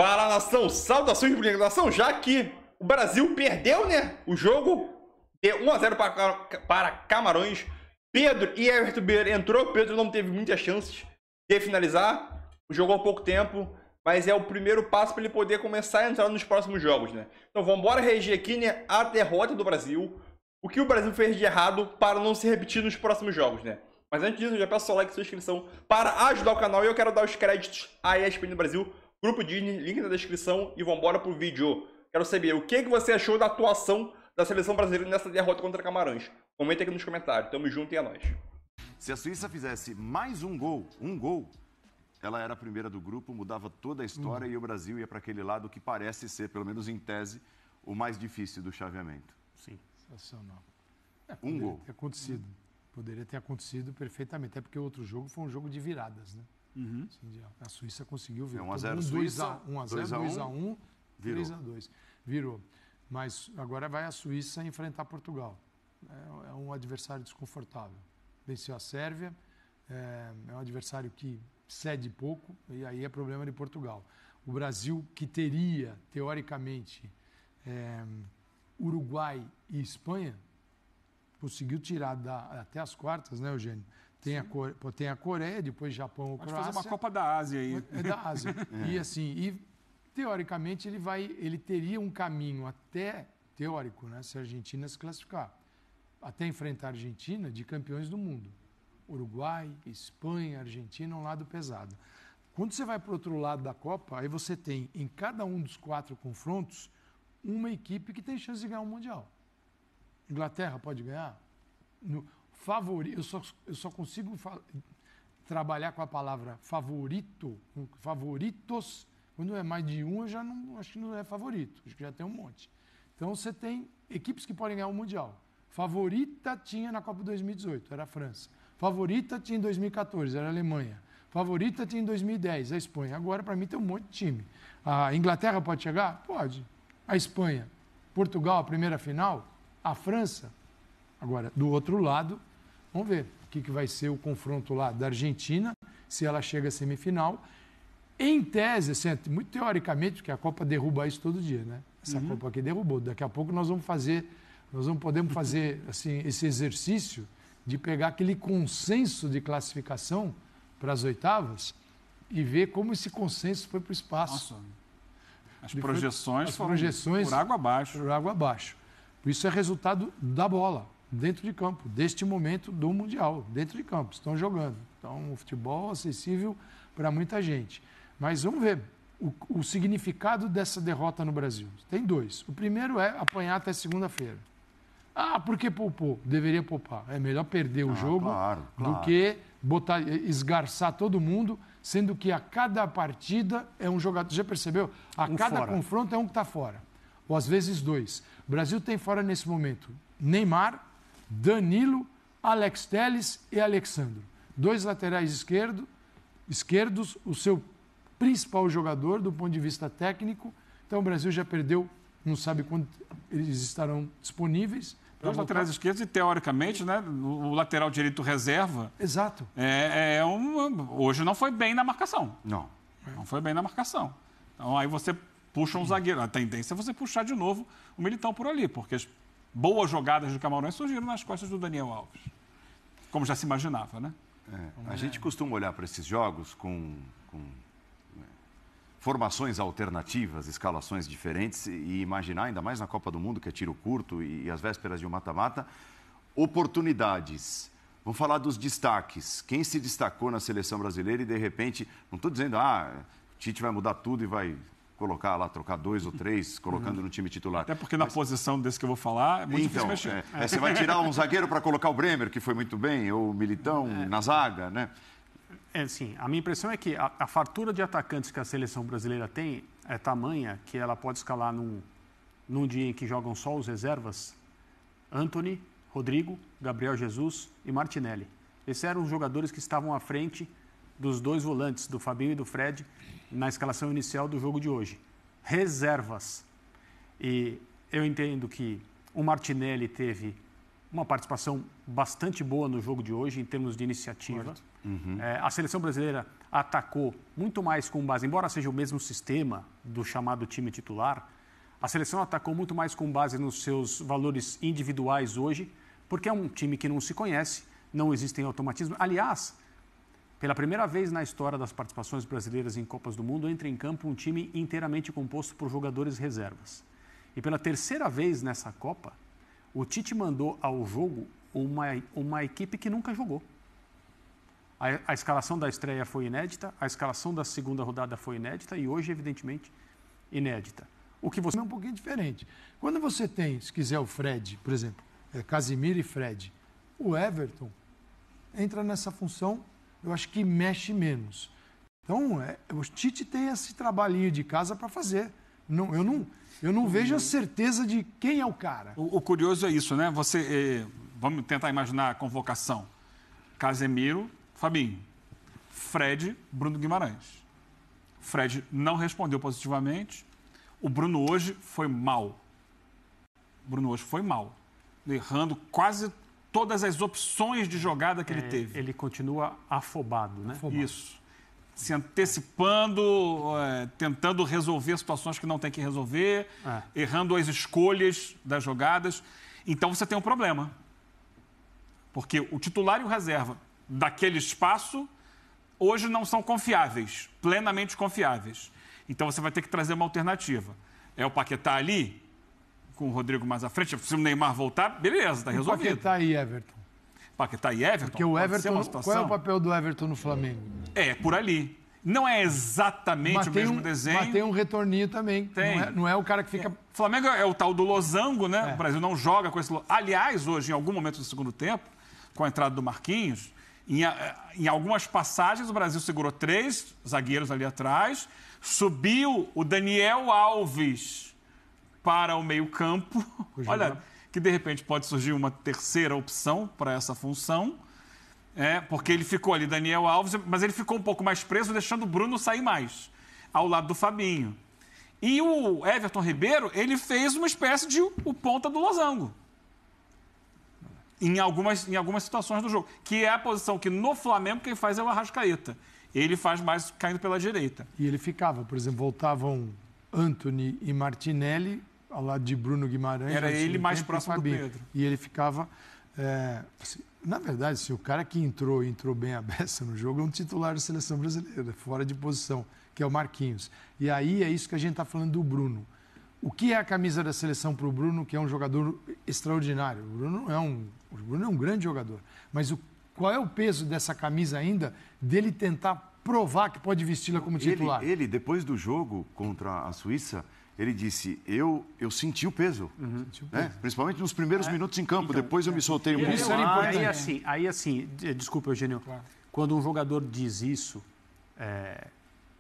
Fala, nação, saudações de nação, já que o Brasil perdeu, né, o jogo de 1-0 para Camarões. Pedro e Everton Ribeiro entrou, Pedro não teve muitas chances de finalizar, jogou há pouco tempo, mas é o primeiro passo para ele poder começar a entrar nos próximos jogos, né. Então vamos embora reger aqui, né, a derrota do Brasil, o que o Brasil fez de errado para não se repetir nos próximos jogos, né. Mas antes disso, eu já peço seu like e sua inscrição para ajudar o canal, e eu quero dar os créditos à ESPN do Brasil, Grupo Disney, link na descrição, e vambora pro vídeo. Quero saber o que você achou da atuação da seleção brasileira nessa derrota contra Camarões. Comenta aqui nos comentários. Tamo junto e é nóis. Se a Suíça fizesse mais um gol, ela era a primeira do grupo, mudava toda a história e o Brasil ia para aquele lado que parece ser, pelo menos em tese, o mais difícil do chaveamento. Sim. Sensacional. Gol. Ter acontecido. Poderia ter acontecido perfeitamente, até porque o outro jogo foi um jogo de viradas, né? Uhum. A Suíça conseguiu virar. 1-0 Suíça, 1-0, 2-1, virou. 3-2. Virou. Mas agora vai a Suíça enfrentar Portugal. É um adversário desconfortável. Venceu a Sérvia, é um adversário que cede pouco, e aí é problema de Portugal. O Brasil, que teria, teoricamente, Uruguai e Espanha, conseguiu tirar até as quartas, né, Eugênio? Tem a Coreia, depois Japão ou Croácia. Pode fazer uma Copa da Ásia aí. É da Ásia. E assim, teoricamente ele teria um caminho até teórico, né, se a Argentina se classificar, até enfrentar a Argentina de campeões do mundo. Uruguai, Espanha, Argentina, um lado pesado. Quando você vai para o outro lado da Copa, aí você tem em cada um dos 4 confrontos uma equipe que tem chance de ganhar um Mundial. Inglaterra pode ganhar? Favorito, eu só consigo trabalhar com a palavra favorito, favoritos, quando é mais de um, eu já não acho que não é favorito, acho que já tem um monte. Então você tem equipes que podem ganhar o Mundial. Favorita tinha na Copa 2018, era a França. Favorita tinha em 2014, era a Alemanha. Favorita tinha em 2010, a Espanha. Agora, para mim, tem um monte de time. A Inglaterra pode chegar? Pode. A Espanha. Portugal, a primeira final. A França. Agora, do outro lado, vamos ver o que vai ser o confronto lá da Argentina, se ela chega à semifinal. Em tese, assim, muito teoricamente, porque a Copa derruba isso todo dia, né? Essa Copa aqui derrubou. Daqui a pouco podemos fazer assim, esse exercício de pegar aquele consenso de classificação para as oitavas e ver como esse consenso foi para o espaço. Nossa. As projeções foram por água abaixo. Por água abaixo. Isso é resultado da bola, dentro de campo, deste momento do Mundial, dentro de campo, estão jogando. Então, o futebol é acessível para muita gente. Mas vamos ver o significado dessa derrota no Brasil. Tem 2. O primeiro é apanhar até segunda-feira. Ah, por que poupou? Deveria poupar. É melhor perder o jogo do que esgarçar todo mundo, sendo que a cada partida é um jogador. Já percebeu? A cada confronto é um que está fora. Ou às vezes 2. O Brasil tem fora nesse momento Neymar, Danilo, Alex Telles e Alexandro. 2 laterais esquerdos, o seu principal jogador do ponto de vista técnico. Então o Brasil já perdeu, não sabe quando eles estarão disponíveis. 2 laterais esquerdos e, teoricamente, né, o lateral direito reserva. Exato. Hoje não foi bem na marcação. Não foi bem na marcação. Então aí você puxa um zagueiro. A tendência é você puxar de novo o Militão por ali, porque as boas jogadas do Camarões surgiram nas costas do Daniel Alves. Como já se imaginava, né? A gente costuma olhar para esses jogos com formações alternativas, escalações diferentes e imaginar, ainda mais na Copa do Mundo, que é tiro curto e as vésperas de um mata-mata, oportunidades. Vamos falar dos destaques. Quem se destacou na seleção brasileira e, de repente, não estou dizendo, o Tite vai mudar tudo e vai colocar lá, trocar 2 ou 3, colocando no time titular. Até porque na posição desse que eu vou falar, é muito difícil mexer. Você vai tirar um zagueiro para colocar o Bremer, que foi muito bem, ou o Militão na zaga, né? Sim, a minha impressão é que a fartura de atacantes que a seleção brasileira tem é tamanha que ela pode escalar num dia em que jogam só os reservas, Antony, Rodrigo, Gabriel Jesus e Martinelli. Esses eram os jogadores que estavam à frente dos 2 volantes, do Fabinho e do Fred, na escalação inicial do jogo de hoje. Reservas. E eu entendo que o Martinelli teve uma participação bastante boa no jogo de hoje, em termos de iniciativa. A seleção brasileira atacou muito mais com base, embora seja o mesmo sistema do chamado time titular, a seleção atacou muito mais com base nos seus valores individuais hoje, porque é um time que não se conhece, não existem automatismos. Aliás, pela primeira vez na história das participações brasileiras em Copas do Mundo, entra em campo um time inteiramente composto por jogadores reservas. E pela terceira vez nessa Copa, o Tite mandou ao jogo uma equipe que nunca jogou. A escalação da estreia foi inédita, a escalação da segunda rodada foi inédita e hoje, evidentemente, inédita. O que você... É um pouquinho diferente. Quando você tem, se quiser, o Fred, por exemplo, Casemiro e Fred, o Everton entra nessa função, eu acho que mexe menos. Então, o Tite tem esse trabalhinho de casa para fazer. Eu não vejo a certeza de quem é o cara. O curioso é isso, né? Vamos tentar imaginar a convocação. Casemiro, Fabinho, Fred, Bruno Guimarães. Fred não respondeu positivamente. O Bruno hoje foi mal. Errando quase todas as opções de jogada que ele teve. Ele continua afobado, né? Isso. Se antecipando, tentando resolver situações que não tem que resolver, errando as escolhas das jogadas. Então você tem um problema. Porque o titular e o reserva daquele espaço hoje não são confiáveis, plenamente confiáveis. Então você vai ter que trazer uma alternativa. É o Paquetá ali, com o Rodrigo mais à frente. Se o Neymar voltar, beleza, está resolvido. Paquetá e Everton. Paquetá e Everton? Porque o Everton, qual é o papel do Everton no Flamengo? É, por ali. Não é exatamente o mesmo desenho. Mas tem um retorninho também. Tem. Não é o cara que fica... O Flamengo é o tal do losango, né? O Brasil não joga com esse... Aliás, hoje, em algum momento do segundo tempo, com a entrada do Marquinhos, em algumas passagens o Brasil segurou 3 zagueiros ali atrás, subiu o Daniel Alves para o meio-campo. Olha, que de repente pode surgir uma terceira opção para essa função. Porque ele ficou ali, Daniel Alves, mas ele ficou um pouco mais preso, deixando o Bruno sair mais, ao lado do Fabinho. E o Everton Ribeiro, ele fez uma espécie de o ponta do losango. Em algumas situações do jogo. Que é a posição que no Flamengo quem faz é o Arrascaeta. Ele faz mais caindo pela direita. E ele ficava, por exemplo, voltavam Antony e Martinelli, ao lado de Bruno Guimarães. Era ele mais próximo do Pedro. E ele ficava... na verdade, o cara que entrou bem a beça no jogo é um titular da seleção brasileira, fora de posição, que é o Marquinhos. E aí é isso que a gente está falando do Bruno. O que é a camisa da seleção para o Bruno, que é um jogador extraordinário? O Bruno é um grande jogador. Mas qual é o peso dessa camisa ainda, dele tentar provar que pode vesti-la como titular? Ele, depois do jogo contra a Suíça, ele disse, eu senti o peso, né? Principalmente nos primeiros minutos em campo, então, depois eu me soltei um pouco. Isso era importante. Aí assim, desculpa, Eugênio, quando um jogador diz isso,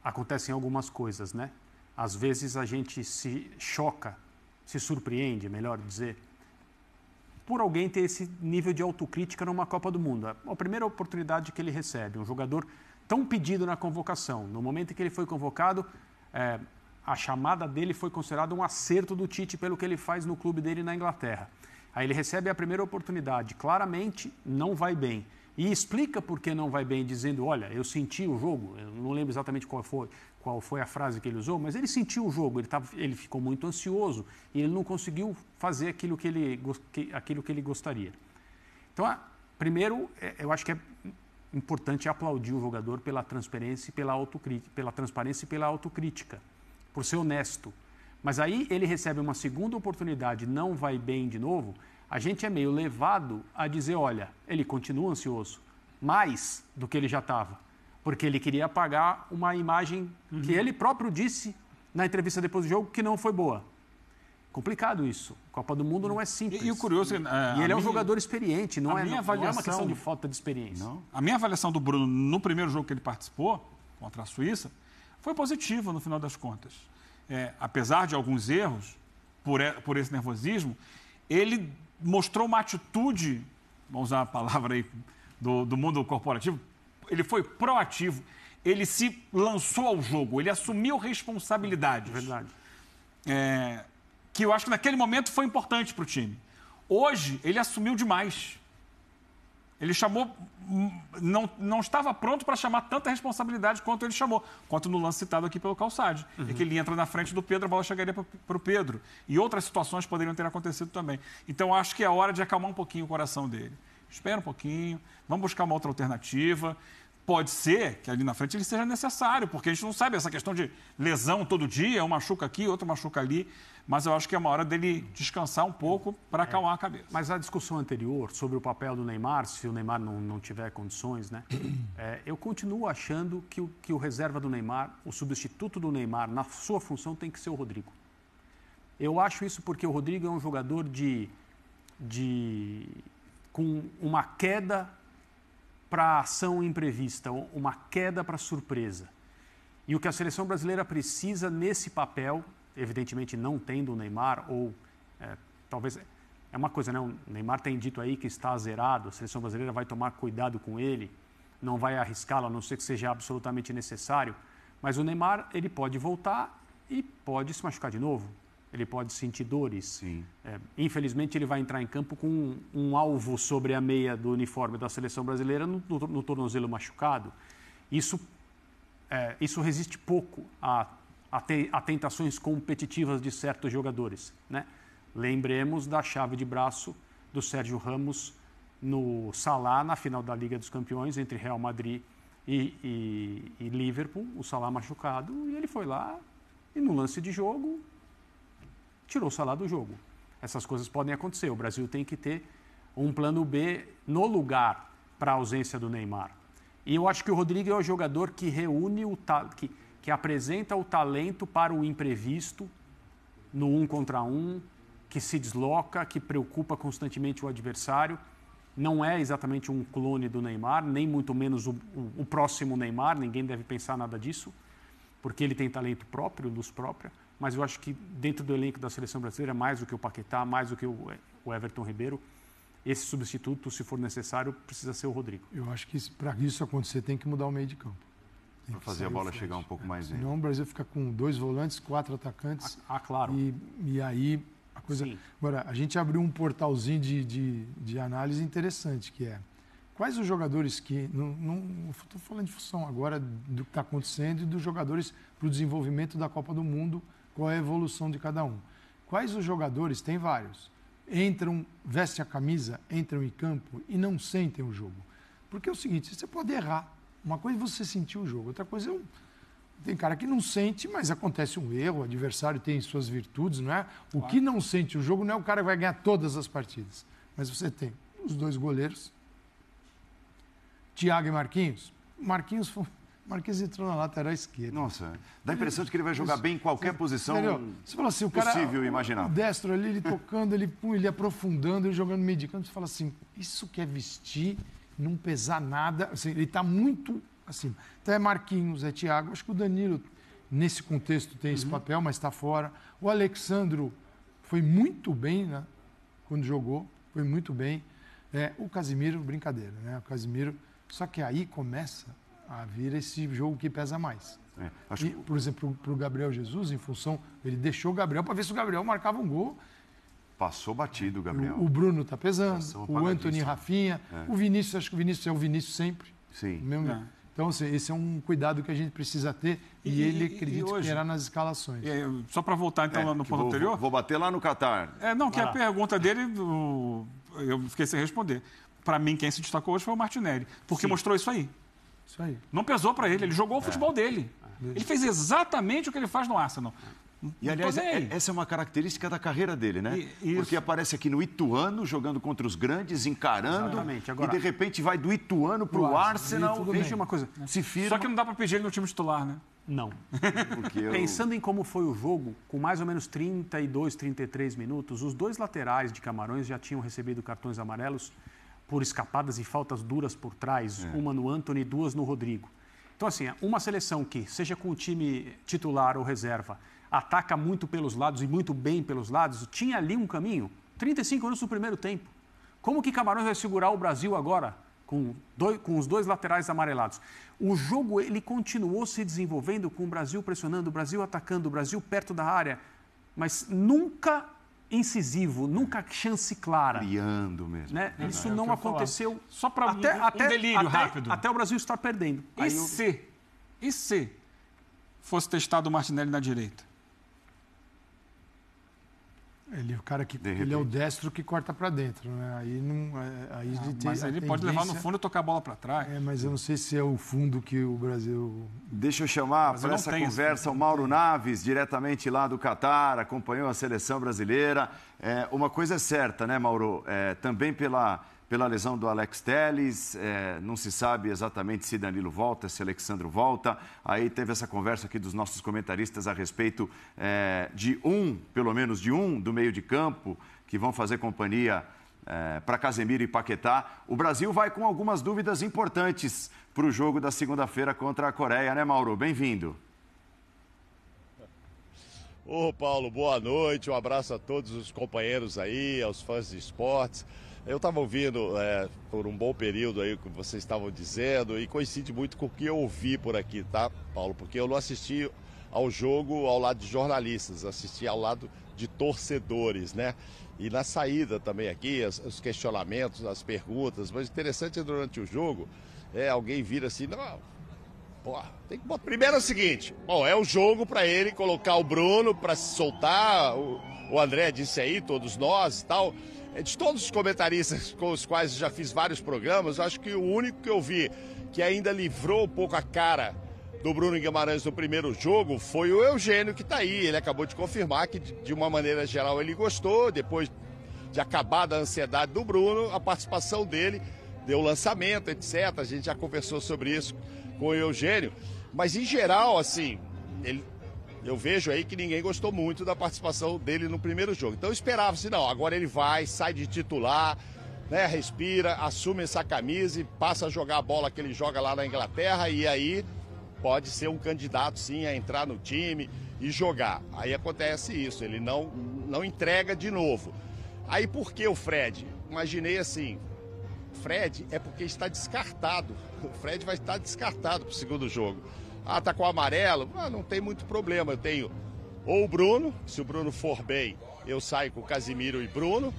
acontecem algumas coisas, né? Às vezes a gente se choca, se surpreende, melhor dizer, por alguém ter esse nível de autocrítica numa Copa do Mundo. A primeira oportunidade que ele recebe, um jogador tão pedido na convocação, no momento em que ele foi convocado, a chamada dele foi considerada um acerto do Tite pelo que ele faz no clube dele na Inglaterra. Aí ele recebe a primeira oportunidade, claramente não vai bem. E explica por que não vai bem, dizendo, olha, eu senti o jogo, eu não lembro exatamente qual foi a frase que ele usou, mas ele sentiu o jogo, ele ficou muito ansioso e ele não conseguiu fazer aquilo que ele gostaria. Então, primeiro, eu acho que é importante aplaudir o jogador pela transparência e pela autocrítica, por ser honesto. Mas aí ele recebe uma segunda oportunidade, não vai bem de novo, a gente é meio levado a dizer, olha, ele continua ansioso, mais do que ele já estava, porque ele queria apagar uma imagem que ele próprio disse na entrevista depois do jogo que não foi boa. Complicado isso. Copa do Mundo não é simples. E o curioso... E ele é um jogador experiente, não é uma questão de falta de experiência. Não. A minha avaliação do Bruno no primeiro jogo que ele participou, contra a Suíça, foi positiva no final das contas. Apesar de alguns erros, por esse nervosismo, ele mostrou uma atitude, vamos usar a palavra aí do mundo corporativo, ele foi proativo, ele se lançou ao jogo, ele assumiu responsabilidades. Verdade. Que eu acho que naquele momento foi importante para o time. Hoje, ele assumiu demais. Ele chamou... Não estava pronto para chamar tanta responsabilidade quanto ele chamou. Quanto no lance citado aqui pelo Calçade. É que ele entra na frente do Pedro, a bola chegaria para o Pedro. E outras situações poderiam ter acontecido também. Então, acho que é hora de acalmar um pouquinho o coração dele. Espera um pouquinho, vamos buscar uma outra alternativa. Pode ser que ali na frente ele seja necessário, porque a gente não sabe essa questão de lesão todo dia, um machuca aqui, outro machuca ali, mas eu acho que é uma hora dele descansar um pouco para acalmar a cabeça. Mas a discussão anterior sobre o papel do Neymar, se o Neymar não tiver condições, né? Eu continuo achando que o reserva do Neymar, o substituto do Neymar, na sua função, tem que ser o Rodrigo. Eu acho isso porque o Rodrigo é um jogador com uma queda para ação imprevista, uma queda para surpresa. E o que a seleção brasileira precisa nesse papel, evidentemente não tendo o Neymar, ou talvez... É uma coisa, né? O Neymar tem dito aí que está zerado, a seleção brasileira vai tomar cuidado com ele, não vai arriscá-lo, a não ser que seja absolutamente necessário. Mas o Neymar, ele pode voltar e pode se machucar de novo. Ele pode sentir dores. Sim. Infelizmente, ele vai entrar em campo com um alvo sobre a meia do uniforme da seleção brasileira no tornozelo machucado. Isso resiste pouco a tentações competitivas de certos jogadores, né? Lembremos da chave de braço do Sérgio Ramos no Salah, na final da Liga dos Campeões, entre Real Madrid e Liverpool, o Salah machucado, e ele foi lá e no lance de jogo tirou o Salah do jogo. Essas coisas podem acontecer. O Brasil tem que ter um plano B no lugar para a ausência do Neymar. E eu acho que o Rodrigo é o jogador que reúne, que apresenta o talento para o imprevisto no 1 contra 1, que se desloca, que preocupa constantemente o adversário. Não é exatamente um clone do Neymar, nem muito menos o próximo Neymar, ninguém deve pensar nada disso, porque ele tem talento próprio, luz própria. Mas eu acho que dentro do elenco da seleção brasileira, mais do que o Paquetá, mais do que o Everton Ribeiro, esse substituto, se for necessário, precisa ser o Rodrigo. Eu acho que para isso acontecer tem que mudar o meio de campo. Para fazer a bola chegar um pouco mais dentro. Senão o Brasil fica com 2 volantes, 4 atacantes. Claro. E aí a coisa... Sim. Agora, a gente abriu um portalzinho de análise interessante, que é quais os jogadores que... Não estou falando de função agora do que está acontecendo e dos jogadores para o desenvolvimento da Copa do Mundo. Qual é a evolução de cada um? Quais os jogadores, tem vários, entram, vestem a camisa, entram em campo e não sentem o jogo? Porque é o seguinte, você pode errar. Uma coisa é você sentir o jogo, outra coisa é... Tem cara que não sente, mas acontece um erro, o adversário tem suas virtudes, não é? O que não sente o jogo não é o cara que vai ganhar todas as partidas. Mas você tem os 2 goleiros, Thiago e Marquinhos. Marquinhos entrou na lateral esquerda. Nossa, dá a impressão de que ele vai jogar bem em qualquer posição você fala assim, o cara, possível e imaginável. O destro ali, ele tocando, ele aprofundando, ele jogando no meio de campo. Você fala assim, isso quer vestir, não pesar nada. Assim, ele está muito acima. Então é Marquinhos, é Thiago. Acho que o Danilo, nesse contexto, tem esse papel, mas está fora. O Alexandro foi muito bem, né, quando jogou, foi muito bem. O Casimiro, brincadeira, né? O Casimiro, só que aí começa a vir esse jogo que pesa mais. Por exemplo, para o Gabriel Jesus, em função... Ele deixou o Gabriel para ver se o Gabriel marcava um gol. Passou batido o Gabriel. O Bruno está pesando, o Antony, Rafinha. O Vinícius, acho que o Vinícius é o Vinícius sempre. Sim. Mesmo. Então, assim, esse é um cuidado que a gente precisa ter e ele acredita que terá nas escalações. Só para voltar, então, no ponto anterior... Vou bater lá no Catar. Que a pergunta dele, eu fiquei sem responder. Para mim, quem se destacou hoje foi o Martinelli, porque mostrou isso aí. Isso aí. Não pesou para ele, ele jogou o futebol dele. Ele fez exatamente o que ele faz no Arsenal. E, aliás, essa é uma característica da carreira dele, né? Porque aparece aqui no Ituano, jogando contra os grandes, encarando. Exatamente. Agora, e, de repente, vai do Ituano para o Arsenal. Veja uma coisa. Se firma. Só que não dá para pedir ele no time titular, né? Não. Pensando em como foi o jogo, com mais ou menos 32, 33 minutos, os 2 laterais de Camarões já tinham recebido cartões amarelos por escapadas e faltas duras por trás, uma no Antony e 2 no Rodrigo. Então, assim, uma seleção que, seja com o time titular ou reserva, ataca muito pelos lados e muito bem pelos lados, tinha ali um caminho, 35 minutos no primeiro tempo. Como que Camarões vai segurar o Brasil agora, com os 2 laterais amarelados? O jogo, ele continuou se desenvolvendo com o Brasil pressionando, o Brasil atacando, o Brasil perto da área, mas nunca incisivo, nunca chance clara. Criando mesmo. Né? Isso não aconteceu. Só para um delírio rápido. Até o Brasil estar perdendo. E se fosse testado o Martinelli na direita? Ele é o cara que ele é o destro que corta para dentro, né? Aí não, mas ele pode levar no fundo e tocar a bola para trás. Mas eu não sei se é o fundo que o Brasil. Deixa eu chamar para essa conversa o Mauro Naves, diretamente lá do Catar, acompanhou a seleção brasileira. Uma coisa é certa, né, Mauro? Também pela lesão do Alex Telles, não se sabe exatamente se Danilo volta, se Alexandro volta. Aí teve essa conversa aqui dos nossos comentaristas a respeito pelo menos de um do meio de campo, que vão fazer companhia para Casemiro e Paquetá. O Brasil vai com algumas dúvidas importantes para o jogo da segunda-feira contra a Coreia, né, Mauro? Bem-vindo. Ô, Paulo, boa noite. Um abraço a todos os companheiros aí, aos fãs de esportes. Eu estava ouvindo por um bom período aí o que vocês estavam dizendo e coincide muito com o que eu ouvi por aqui, tá, Paulo? Porque eu não assisti ao jogo ao lado de jornalistas, assisti ao lado de torcedores, né? E na saída também aqui, os questionamentos, as perguntas, mas interessante é durante o jogo, alguém vira assim, não, pô, tem que botar... Primeiro é o seguinte, bom, é o jogo para ele colocar o Bruno para se soltar, o André disse aí, todos nós e tal... De todos os comentaristas com os quais eu já fiz vários programas, eu acho que o único que eu vi que ainda livrou um pouco a cara do Bruno Guimarães no primeiro jogo foi o Eugênio, que está aí. Ele acabou de confirmar que, de uma maneira geral, ele gostou. Depois de acabar da ansiedade do Bruno, a participação dele deu lançamento, etc. A gente já conversou sobre isso com o Eugênio. Mas, em geral, assim, eu vejo aí que ninguém gostou muito da participação dele no primeiro jogo. Então eu esperava assim, não, agora ele vai, sai de titular, né, respira, assume essa camisa e passa a jogar a bola que ele joga lá na Inglaterra e aí pode ser um candidato sim a entrar no time e jogar. Aí acontece isso, ele não entrega de novo. Aí por que o Fred? Imaginei assim, Fred é porque está descartado. O Fred vai estar descartado para o segundo jogo. Ah, tá com o amarelo? Não tem muito problema. Eu tenho ou o Bruno, se o Bruno for bem, eu saio com Casemiro e Bruno,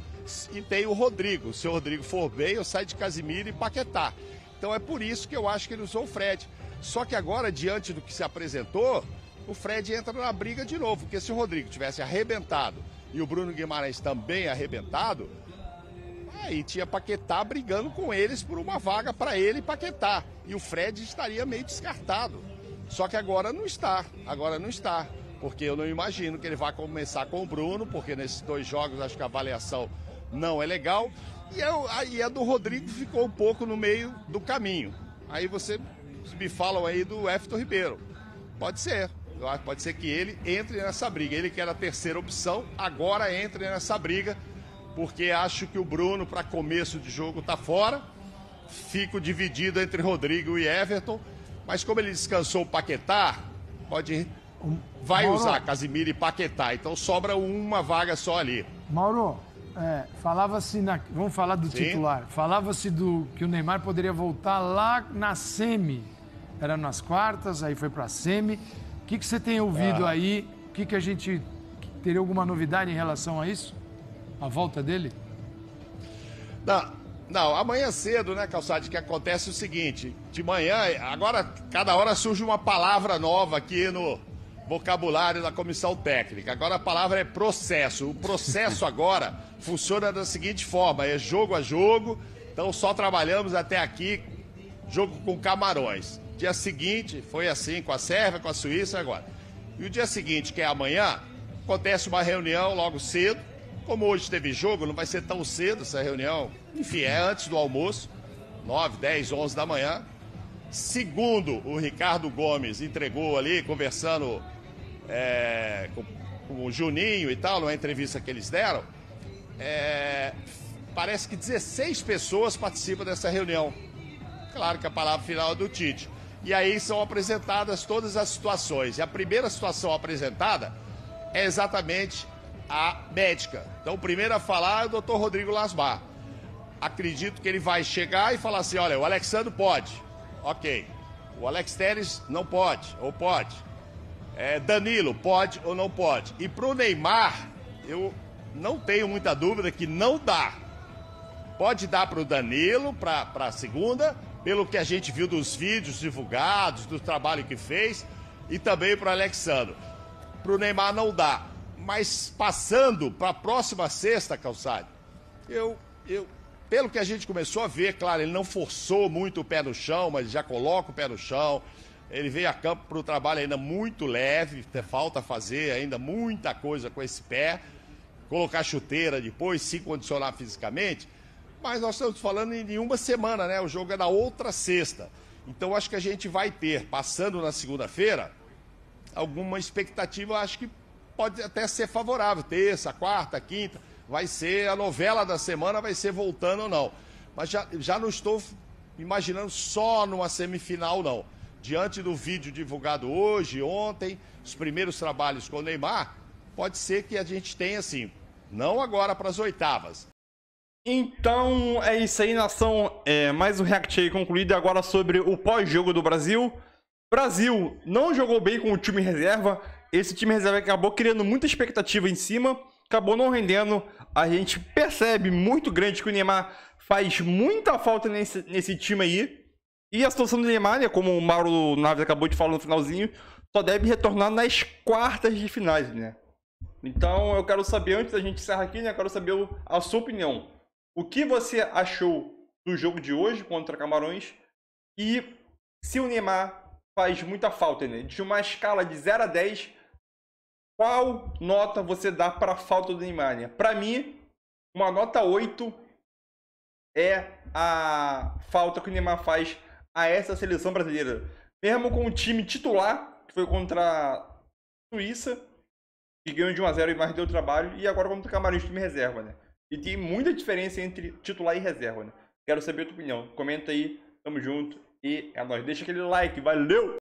e tenho o Rodrigo. Se o Rodrigo for bem, eu saio de Casemiro e Paquetá. Então é por isso que eu acho que ele usou o Fred. Só que agora, diante do que se apresentou, o Fred entra na briga de novo, porque se o Rodrigo tivesse arrebentado e o Bruno Guimarães também arrebentado, aí tinha Paquetá brigando com eles por uma vaga para ele e Paquetá. E o Fred estaria meio descartado. Só que agora não está, porque eu não imagino que ele vá começar com o Bruno, porque nesses dois jogos acho que a avaliação não é legal, e a do Rodrigo ficou um pouco no meio do caminho. Aí você me falam aí do Everton Ribeiro, pode ser que ele entre nessa briga, ele que era a terceira opção, agora entre nessa briga, porque acho que o Bruno para começo de jogo está fora, fico dividido entre Rodrigo e Everton. Mas como ele descansou o Paquetá, vai usar Casemiro e Paquetá. Então sobra uma vaga só ali. Mauro, falava-se, vamos falar do titular. Falava-se que o Neymar poderia voltar lá na semi. Era nas quartas, aí foi para a semi. O que você tem ouvido aí? O que a gente teria alguma novidade em relação a isso? A volta dele? Não, amanhã cedo, né, Calçade, que acontece o seguinte, de manhã, agora cada hora surge uma palavra nova aqui no vocabulário da comissão técnica. Agora a palavra é processo. O processo agora funciona da seguinte forma, é jogo a jogo, então só trabalhamos até aqui, jogo com Camarões. Dia seguinte, foi assim com a Sérvia, com a Suíça agora. E o dia seguinte, que é amanhã, acontece uma reunião logo cedo. Como hoje teve jogo, não vai ser tão cedo essa reunião. Enfim, é antes do almoço, 9, 10, 11 da manhã. Segundo o Ricardo Gomes entregou ali, conversando com o Juninho e tal, numa entrevista que eles deram, parece que 16 pessoas participam dessa reunião. Claro que a palavra final é do Tite. E aí são apresentadas todas as situações. E a primeira situação apresentada é exatamente a médica. Então, o primeiro a falar é o Dr. Rodrigo Lasmar. Acredito que ele vai chegar e falar assim, olha, o Alexandre pode. Ok. O Alex Telles não pode, ou pode. Danilo pode ou não pode. E para o Neymar, eu não tenho muita dúvida que não dá. Pode dar para o Danilo, para a segunda, pelo que a gente viu dos vídeos divulgados, do trabalho que fez, e também para o Alexandre. Para o Neymar não dá. Mas passando para a próxima sexta, Calçade, pelo que a gente começou a ver, claro, ele não forçou muito o pé no chão, mas já coloca o pé no chão. Ele veio a campo para o trabalho ainda muito leve, falta fazer ainda muita coisa com esse pé. Colocar chuteira depois, se condicionar fisicamente. Mas nós estamos falando em uma semana, né? O jogo é na outra sexta. Então acho que a gente vai ter, passando na segunda-feira, alguma expectativa, acho que pode até ser favorável. Terça, quarta, quinta, vai ser a novela da semana, vai ser voltando ou não. Mas já não estou imaginando só numa semifinal, não. Diante do vídeo divulgado hoje, ontem, os primeiros trabalhos com o Neymar, pode ser que a gente tenha, assim, não agora para as oitavas. Então é isso aí, nação. Mais um react aí concluído agora sobre o pós-jogo do Brasil. Brasil não jogou bem com o time reserva. Esse time reserva acabou criando muita expectativa em cima, acabou não rendendo. A gente percebe muito grande que o Neymar faz muita falta nesse time aí. E a situação do Neymar, né, como o Mauro Naves acabou de falar no finalzinho, só deve retornar nas quartas de finais, né? Então eu quero saber, antes da gente encerrar aqui, né, eu quero saber a sua opinião. O que você achou do jogo de hoje contra Camarões? E se o Neymar faz muita falta, né? De uma escala de 0 a 10, qual nota você dá para a falta do Neymar, né? Para mim, uma nota 8 é a falta que o Neymar faz a essa seleção brasileira. Mesmo com o time titular, que foi contra a Suíça, que ganhou de 1 a 0 e mais deu trabalho, e agora contra o Camarões, time reserva, né? E tem muita diferença entre titular e reserva, né? Quero saber a tua opinião. Comenta aí, tamo junto e é nóis. Deixa aquele like, valeu!